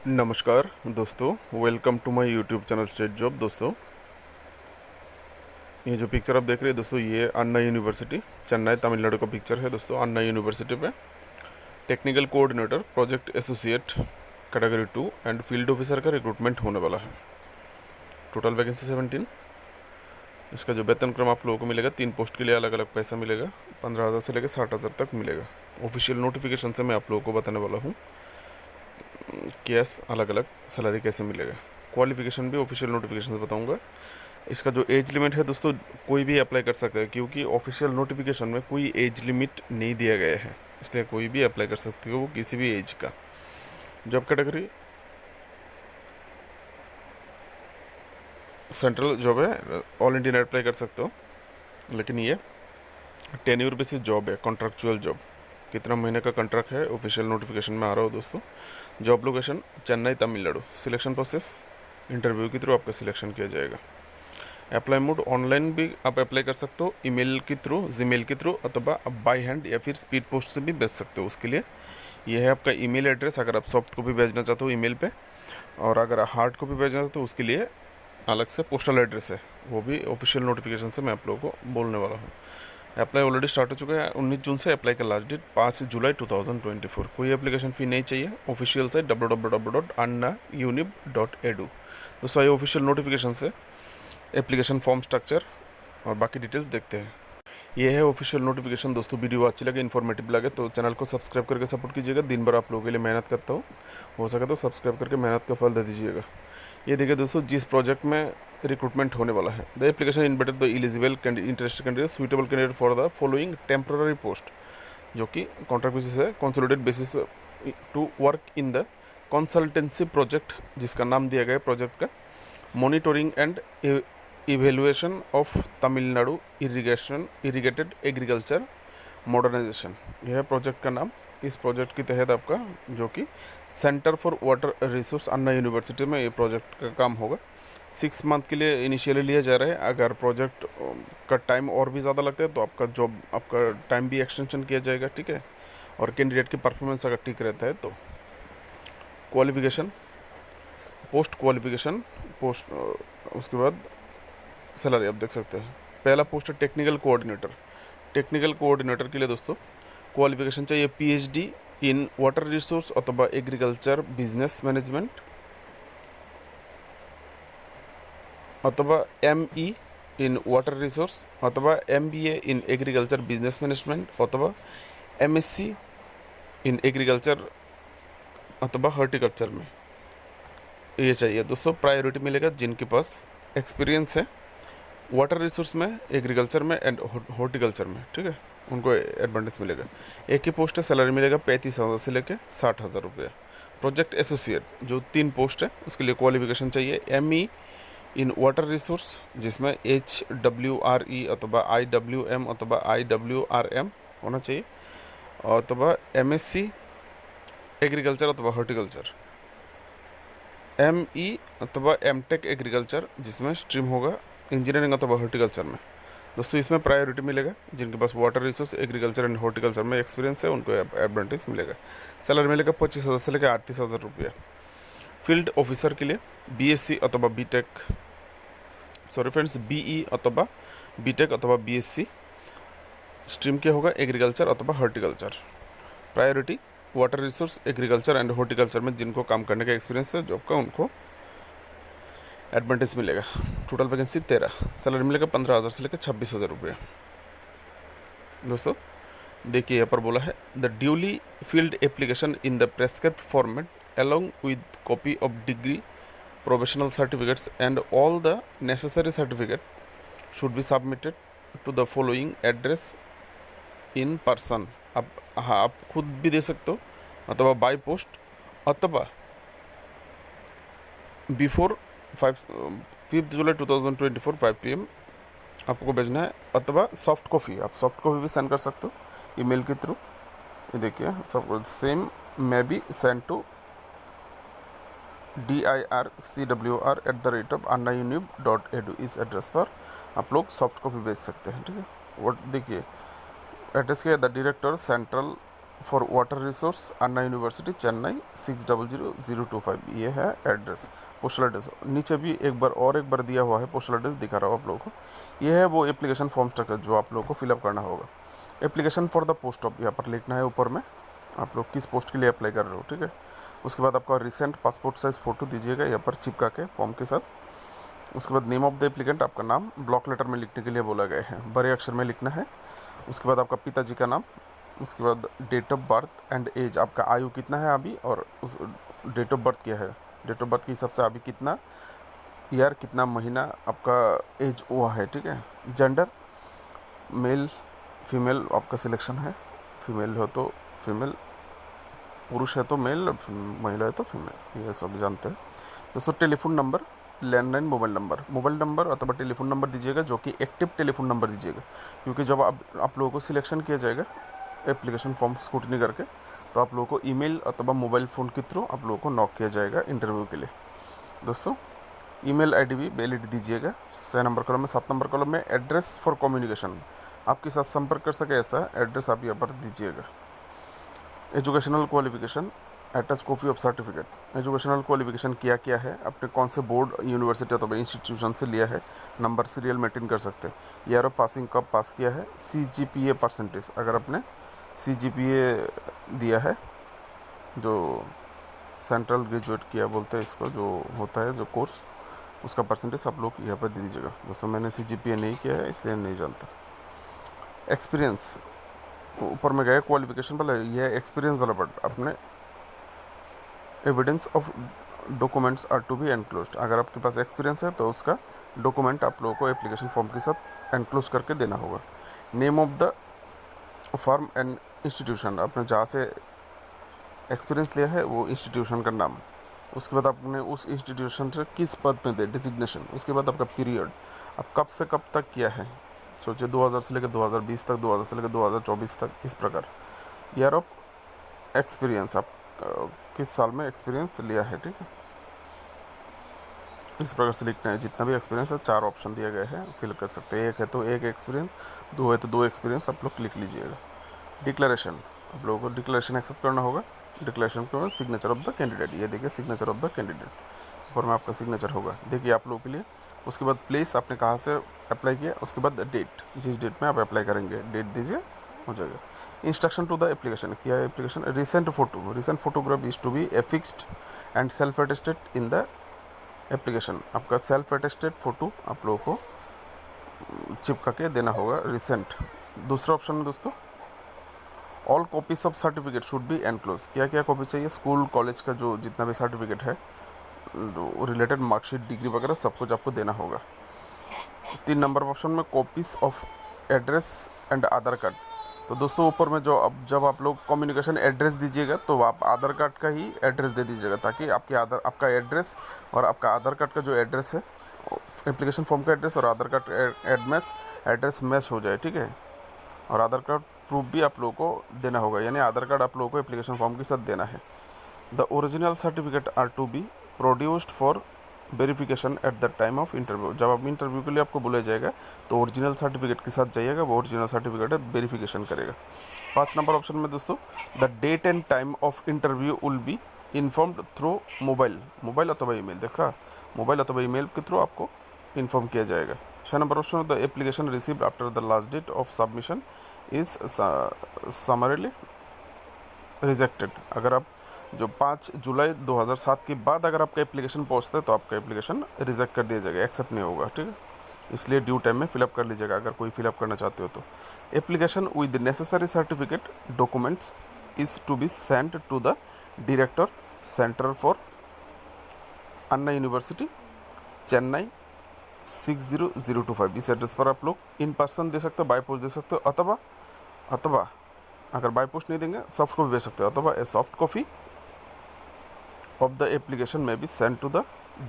नमस्कार दोस्तों, welcome to my YouTube channel state job. दोस्तों, ये जो पिक्चर आप देख रहे हैं दोस्तों, ये अन्ना यूनिवर्सिटी चेन्नई तमिलनाडु का पिक्चर है। दोस्तों, अन्ना यूनिवर्सिटी पे technical coordinator project associate category 2 and field officer का रिक्रूटमेंट होने वाला है। Total vacancy 17। इसका जो वेतन क्रम आप लोगों को मिलेगा, 3 पोस्ट के लिए अलग अलग पैसा मिलेगा। 15,000 से लेकर 60,000 तक मिलेगा। ऑफिशियल नोटिफिकेशन से मैं आप लोगों को बताने वाला हूँ कैस अलग अलग सैलरी कैसे मिलेगा। क्वालिफिकेशन भी ऑफिशियल नोटिफिकेशन से बताऊंगा। इसका जो एज लिमिट है दोस्तों, कोई भी अप्लाई कर सकता है, क्योंकि ऑफिशियल नोटिफिकेशन में कोई एज लिमिट नहीं दिया गया है, इसलिए कोई भी अप्लाई कर सकते हो, वो किसी भी एज का। जॉब कैटेगरी सेंट्रल जॉब है, ऑल इंडिया अप्लाई कर सकते हो, लेकिन ये टेन्योर बेसिस जॉब है, कॉन्ट्रैक्चुअल जॉब। कितना महीने का कॉन्ट्रैक्ट है ऑफिशियल नोटिफिकेशन में आ रहा हो दोस्तों। Job location Chennai Tamil Nadu. Selection process interview के थ्रू आपका सिलेक्शन किया जाएगा। अप्लाई मोड ऑनलाइन भी आप अप्लाई कर सकते हो, ईमेल के थ्रू, जीमेल के थ्रू, अथवा आप बाय हैंड या फिर स्पीड पोस्ट से भी भेज सकते हो। उसके लिए यह है आपका ईमेल एड्रेस, अगर आप सॉफ्ट कॉपी भेजना चाहते हो ईमेल पे, और अगर हार्ड कॉपी भेजना चाहते हो उसके लिए अलग से पोस्टल एड्रेस है, वो भी ऑफिशियल नोटिफिकेशन से मैं आप लोगों को बोलने वाला हूँ। अप्लाई ऑलरेडी स्टार्ट हो चुका है। 19 जून से अप्लाई का लास्ट डेट 5 जुलाई 2024। कोई एप्लीकेशन फ़ी नहीं चाहिए। Official site www.annaunib.edu। दोस्तों, ये ऑफिशियल नोटिफिकेशन से एप्लीकेशन फॉर्म स्ट्रक्चर और बाकी डिटेल्स देखते हैं। ये है ऑफिशियल नोटिफिकेशन। दोस्तों, वीडियो अच्छी लगे, इन्फॉर्मेटिव लगे तो चैनल को सब्सक्राइब करके सपोर्ट कीजिएगा। दिन भर आप लोगों के लिए मेहनत करता हूँ, हो सके तो सब्सक्राइब करके मेहनत का फल दे दीजिएगा। ये देखिए दोस्तों, जिस प्रोजेक्ट में रिक्रूटमेंट होने वाला है, the application invited the eligible interested candidate suitable candidate for the following temporary post, जो कि कॉन्ट्रैक्ट बेसिस है, consolidated basis to work in the consultancy project, जिसका नाम दिया गया है प्रोजेक्ट का, monitoring and evaluation of Tamil Nadu irrigated agriculture modernisation. यह है प्रोजेक्ट का नाम। इस प्रोजेक्ट के तहत आपका, जो कि centre for water resource Anna university में ये प्रोजेक्ट का काम होगा। 6 मंथ के लिए इनिशियली लिया जा रहा है। अगर प्रोजेक्ट का टाइम और भी ज़्यादा लगता है तो आपका टाइम भी एक्सटेंशन किया जाएगा, ठीक है। और कैंडिडेट की परफॉर्मेंस अगर ठीक रहता है तो क्वालिफिकेशन, पोस्ट क्वालिफिकेशन, पोस्ट उसके बाद सैलरी आप देख सकते हैं। पहला पोस्ट है टेक्निकल कोऑर्डिनेटर। टेक्निकल कोऑर्डिनेटर के लिए दोस्तों क्वालिफिकेशन चाहिए PhD इन वाटर रिसोर्स अथवा एग्रीकल्चर बिजनेस मैनेजमेंट, अथवा ME इन वाटर रिसोर्स, अथवा MBA in agriculture business management, अथवा MSc इन एग्रीकल्चर अथवा हॉर्टिकल्चर में ये चाहिए दोस्तों। प्रायोरिटी मिलेगा जिनके पास एक्सपीरियंस है वाटर रिसोर्स में, एग्रीकल्चर में एंड हॉर्टिकल्चर में, ठीक है, उनको एडवांटेज मिलेगा। एक ही पोस्ट है, सैलरी मिलेगा 35,000 से लेकर 60,000 रुपये। प्रोजेक्ट एसोसिएट जो 3 पोस्ट है, उसके लिए क्वालिफिकेशन चाहिए ME इन वाटर रिसोर्स, जिसमें HWRE अथवा IWM अथवा IWRM होना चाहिए, अथवा MSc एग्रीकल्चर अथवा हॉर्टिकल्चर, ME अथवा MTech एग्रीकल्चर, जिसमें स्ट्रीम होगा इंजीनियरिंग अथवा हॉर्टिकल्चर में। दोस्तों, इसमें प्रायोरिटी मिलेगा जिनके पास water resource, agriculture and horticulture में एक्सपीरियंस है, उनको एडवांटेज मिलेगा। सैलरी मिलेगा 25,000 से लेकर 38,000 रुपये। फील्ड ऑफिसर के लिए BSc अथवा BE अथवा BTech अथवा BSc, स्ट्रीम क्या होगा एग्रीकल्चर अथवा horticulture. Priority water resource, agriculture and horticulture में जिनको काम करने का एक्सपीरियंस है जॉब का, उनको एडवांटेज मिलेगा। Total vacancy 13। सैलरी मिलेगा 15,000 से लेकर 26,000 रुपये। दोस्तों, देखिए यहाँ पर बोला है, the duly field application in the prescribed format along with copy of degree, professional certificates and all the necessary certificate should be submitted to the following address in person। आप, हाँ, आप खुद भी दे सकते हो, अथवा बाय पोस्ट, अथवा before 5 July 2024 5 PM आपको भेजना है, अथवा सॉफ्ट कॉफ़ी, आप सॉफ्ट कॉफ़ी भी सेंड कर सकते हो ईमेल के थ्रू। ये देखिए, सब same may be send to dircwr@annaunib.edu। इस एड्रेस पर आप लोग सॉफ्ट कॉपी भेज सकते हैं, ठीक है। वो देखिए एड्रेस क्या है, the director central for water resource Anna university Chennai 600025, ये है एड्रेस, पोस्टल एड्रेस। नीचे भी एक बार दिया हुआ है पोस्टल एड्रेस, दिखा रहा हूँ आप लोगों को। ये है वो एप्लीकेशन फॉर्म स्ट्रक्चर जो आप लोगों को फिलअप करना होगा। Application for the post of, यहाँ पर लिखना है ऊपर में आप लोग किस पोस्ट के लिए अप्लाई कर रहे हो, ठीक है। उसके बाद आपका रिसेंट पासपोर्ट साइज़ फ़ोटो दीजिएगा यहाँ पर चिपका के फॉर्म के साथ। उसके बाद नेम ऑफ द एप्लीकेंट, आपका नाम ब्लॉक लेटर में लिखने के लिए बोला गया है, बड़े अक्षर में लिखना है। उसके बाद आपका पिताजी का नाम, उसके बाद date of birth and age, आपका आयु कितना है अभी, और उस डेट ऑफ बर्थ क्या है, डेट ऑफ बर्थ के हिसाब से अभी कितना ईयर, कितना महीना आपका एज हुआ है, ठीक है। जेंडर, मेल फीमेल आपका सिलेक्शन है, फीमेल हो तो फीमेल, पुरुष है तो मेल, महिला है तो फीमेल, ये सब जानते हैं दोस्तों। Telephone number, landline mobile number अथवा टेलीफोन नंबर दीजिएगा जो कि एक्टिव टेलीफोन नंबर दीजिएगा, क्योंकि जब आप लोगों को सिलेक्शन किया जाएगा एप्लीकेशन फॉर्म स्क्रूटनी करके, तो आप लोगों को ईमेल अथवा मोबाइल फ़ोन के थ्रू आप लोगों को नॉक किया जाएगा इंटरव्यू के लिए दोस्तों। ईमेल आईडी भी वैलिड दीजिएगा। 6 नंबर कॉलम में, 7 नंबर कॉलम में एड्रेस फॉर कम्युनिकेशन, आपके साथ संपर्क कर सके ऐसा एड्रेस आप यहाँ पर दीजिएगा। Educational qualification, attach copy of certificate. Educational qualification क्या क्या है, आपने कौन से बोर्ड, यूनिवर्सिटी अथवा इंस्टीट्यूशन से लिया है, नंबर सीरियल मेंटेन कर सकते हैं। ईयर ऑफ पासिंग, कब पास किया है। CGPA परसेंटेज, अगर आपने CGPA दिया है, जो सेंट्रल ग्रेजुएट किया बोलते हैं इसको, जो होता है जो कोर्स, उसका परसेंटेज आप लोग यहाँ पर दे दीजिएगा दोस्तों। मैंने CGPA नहीं किया है इसलिए नहीं जानता। एक्सपीरियंस, ऊपर में गए क्वालिफिकेशन वाला, यह एक्सपीरियंस वाला पार्ट, अपने evidence of documents are to be enclosed, अगर आपके पास एक्सपीरियंस है तो उसका डॉक्यूमेंट आप लोगों को एप्लीकेशन फॉर्म के साथ एनक्लोज करके देना होगा। Name of the firm and institution, आपने जहाँ से एक्सपीरियंस लिया है वो इंस्टीट्यूशन का नाम। उसके बाद आपने उस इंस्टीट्यूशन से किस पद में दे, डिजिग्नेशन। उसके बाद आपका पीरियड, आप कब से कब तक किया है, सोचिए 2000 से लेकर 2020 तक, 2000 से लेकर 2024 तक, इस प्रकार। ईयर ऑफ एक्सपीरियंस, आप किस साल में एक्सपीरियंस लिया है, ठीक है, इस प्रकार से लिखना है। जितना भी एक्सपीरियंस है, 4 ऑप्शन दिया गया है, फिल कर सकते हैं। 1 है तो 1 एक्सपीरियंस, 2 है तो 2 एक्सपीरियंस, आप लोग लिख लीजिएगा। डिक्लेरेशन, आप लोगों को डिक्लेरेशन एक्सेप्ट करना होगा। डिक्लेरेशन के बाद सिग्नेचर ऑफ द कैंडिडेट, ये देखिए सिग्नेचर ऑफ द कैंडिडेट, ऊपर में आपका सिग्नेचर होगा, देखिए आप लोगों के लिए। उसके बाद प्लेस, आपने कहाँ से अप्लाई किया, उसके बाद डेट, जिस डेट में आप अप्लाई करेंगे डेट दीजिए, हो जाएगा। इंस्ट्रक्शन टू द एप्लीकेशन, क्या है application, recent photograph is to be affixed and self attested in the application, आपका सेल्फ अटेस्टेड फ़ोटो आप लोगों को चिपका के देना होगा, रिसेंट। दूसरा ऑप्शन में दोस्तों, all copies of certificate should be enclose, क्या क्या कॉपी चाहिए, स्कूल कॉलेज का जो जितना भी सर्टिफिकेट है, रिलेटेड मार्कशीट, डिग्री वगैरह सब कुछ आपको देना होगा। 3 नंबर ऑप्शन में copies of address and Aadhaar card, तो दोस्तों ऊपर में जो जब आप लोग कम्युनिकेशन एड्रेस दीजिएगा तो आप आधार कार्ड का ही एड्रेस दे दीजिएगा, ताकि आपका एड्रेस और आपका आधार कार्ड का जो एड्रेस है, एप्लीकेशन फॉर्म का एड्रेस और आधार कार्ड एड्रेस मैच हो जाए, ठीक है। और आधार कार्ड प्रूफ भी आप लोगों को देना होगा, यानी आधार कार्ड आप लोगों को एप्लीकेशन फॉर्म के साथ देना है। The original certificate are to be produced for verification at the time of interview, जब आप इंटरव्यू के लिए आपको बुलाया जाएगा तो ओरिजिनल सर्टिफिकेट के साथ जाइएगा, वो ओरिजिनल सर्टिफिकेट है, वेरिफिकेशन करेगा। 5 नंबर ऑप्शन में दोस्तों, the date and time of interview will be informed through mobile अथवा ईमेल, देखा, मोबाइल अथवा ईमेल के थ्रू आपको इन्फॉर्म किया जाएगा। 6 नंबर ऑप्शन में, the application received after the last date of submission is summarily rejected, अगर आप जो 5 जुलाई 2007 के बाद अगर आपका एप्लीकेशन पहुंचता है तो आपका एप्लीकेशन रिजेक्ट कर दिया जाएगा, एक्सेप्ट नहीं होगा, ठीक है। इसलिए ड्यू टाइम में फिलअप कर लीजिएगा अगर कोई फिलअप करना चाहते हो तो। Application with necessary certificate documents is to be sent to the director centre for Anna university Chennai 60025, इस एड्रेस पर आप लोग इन पर्सन दे सकते हो, बाय पोस्ट दे सकते हो, अथवा अगर बाय पोस्ट नहीं देंगे सॉफ्ट कॉपी भेज सकते हो, अथवा ए soft copy of the application में भी सेंड टू द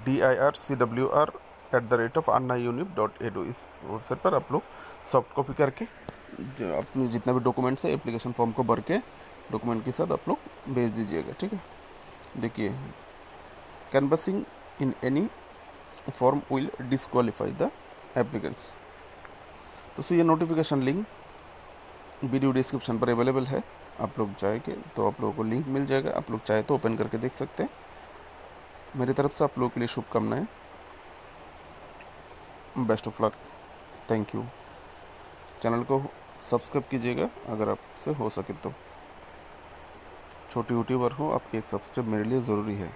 dircwr@annaunip.edu, इस वेबसाइट पर आप लोग सॉफ्ट कॉपी करके जो अपने जितना भी डॉक्यूमेंट्स है एप्लीकेशन फॉर्म को भर के डॉक्यूमेंट के साथ आप लोग भेज दीजिएगा, ठीक है। देखिए, canvassing in any form will disqualify the applicants. दोस्तों ये नोटिफिकेशन लिंक वीडियो डिस्क्रिप्शन पर अवेलेबल है, आप लोग जाएंगे तो आप लोगों को लिंक मिल जाएगा, आप लोग चाहे तो ओपन करके देख सकते हैं। मेरी तरफ से आप लोगों के लिए शुभकामनाएं। Best of luck. Thank you. Channel को सब्सक्राइब कीजिएगा अगर आपसे हो सके तो। छोटी यूट्यूबर हो, आपकी एक सब्सक्राइब मेरे लिए ज़रूरी है।